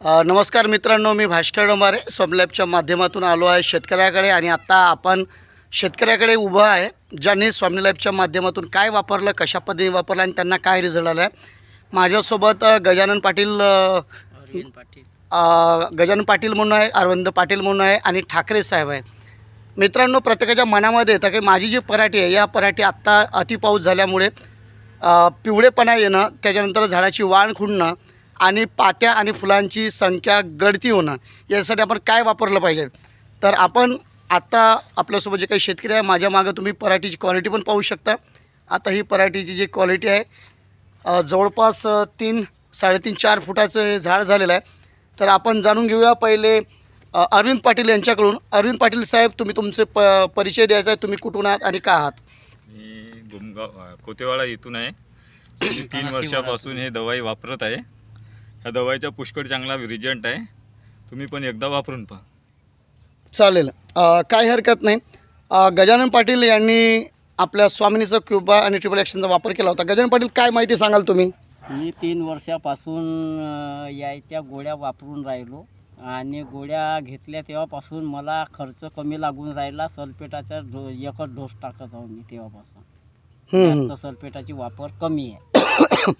नमस्कार मित्रांनो, मी भास्कर डोंबारे स्वप्नलॅबच्या माध्यमातून आलो आहे शेतकऱ्याकडे आणि आता आपण शेतकऱ्याकडे उभं आहे ज्यांनी स्वप्नलॅबच्या माध्यमातून काय वापरलं, कशा पद्धतीने वापरलं आणि त्यांना काय रिझल्ट आला आहे. माझ्यासोबत गजानन पाटील म्हणून आहे, अरविंद पाटील म्हणून आहे आणि ठाकरे साहेब आहे. मित्रांनो, प्रत्येकाच्या मनामध्ये येतं की माझी जी पराठी आहे या पराठी आत्ता अतिपाऊस झाल्यामुळे पिवळेपणा येणं, त्याच्यानंतर झाडाची वाढ खुंटणं आणि पात्या आणि फुलांची संख्या गळती होणं, यासाठी आपण काय वापरलं पाहिजे. तर आपण आत्ता आपल्यासोबत जे काही शेतकरी आहे, माझ्या मागं तुम्ही पराठीची क्वालिटी पण पाहू शकता. आता ही पराठीची जी क्वालिटी आहे जवळपास 3-3.5-4 फुटाचं हे झाड झालेलं आहे. तर आपण जाणून घेऊया पहिले अरविंद पाटील यांच्याकडून. अरविंद पाटील साहेब, तुम्ही तुमचे परिचय द्यायचा आहे, तुम्ही कुठून आहात आणि का आहात. मी गुमगाव कोतेवाडा इथून आहे. मी 3 वर्षापासून हे दवाई वापरत आहे. ह्या दवाईचा पुष्कळ चांगला रिझल्ट आहे. तुम्ही पण एकदा वापरून पहा. चालेल, काही हरकत नाही. गजानन पाटील यांनी आपल्या स्वामिनीचा क्युबा आणि ट्रिपल ॲक्शनचा वापर केला होता. गजानन पाटील, काय माहिती सांगाल तुम्ही. मी 3 वर्षापासून याच्या गोळ्या वापरून राहिलो आणि गोळ्या घेतल्या तेव्हापासून मला खर्च कमी लागून राहिला. सल्फेटाचा एकच डोस टाकत आहो मी तेव्हापासून. जास्त सल्फेटाची वापर कमी आहे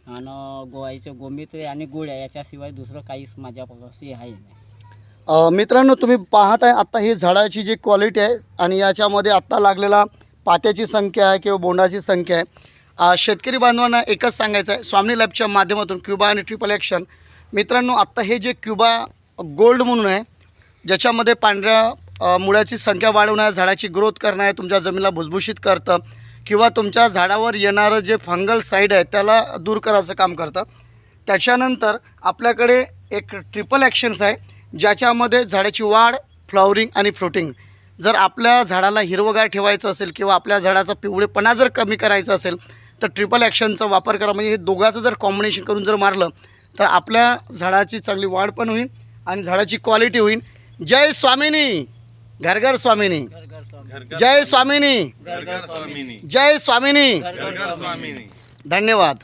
आणि गोवाईचे गोमित्र आणि गोळ्या याच्याशिवाय दुसरं काहीच माझ्यापाशी आहे नाही. मित्रांनो, तुम्ही पाहत आहे आत्ता ही झाडाची जी क्वालिटी आहे आणि याच्यामध्ये आत्ता लागलेला पात्याची संख्या आहे किंवा बोंडाची संख्या आहे. शेतकरी बांधवांना एकच सांगायचं आहे, स्वामिनी लॅबच्या माध्यमातून क्युबा आणि ट्रिपल ॲक्शन. मित्रांनो, आत्ता हे जे क्युबा गोल्ड म्हणून आहे, ज्याच्यामध्ये पांढऱ्या मुळ्याची संख्या वाढवणं, झाडाची ग्रोथ करणं आहे, तुमच्या जमिनीला भुसभुशीत करतं किंवा तुमच्या झाडावर येणारं जे फंगल साईड आहे त्याला दूर करायचं काम करतं. त्याच्यानंतर आपल्याकडे एक ट्रिपल ॲक्शन्स आहे, ज्याच्यामध्ये झाडाची वाढ, फ्लॉवरिंग आणि फ्रुटिंग. जर आपल्या झाडाला हिरवगार ठेवायचं असेल किंवा आपल्या झाडाचा पिवळेपणा जर कमी करायचा असेल तर ट्रिपल ॲक्शनचा वापर करा. म्हणजे हे दोघांचं जर कॉम्बिनेशन करून जर मारलं तर आपल्या झाडाची चांगली वाढ पण होईल आणि झाडाची क्वालिटी होईल. जय स्वामिनी, घर घर स्वामिनी. जय स्वामिनी, जय स्वामिनी. धन्यवाद.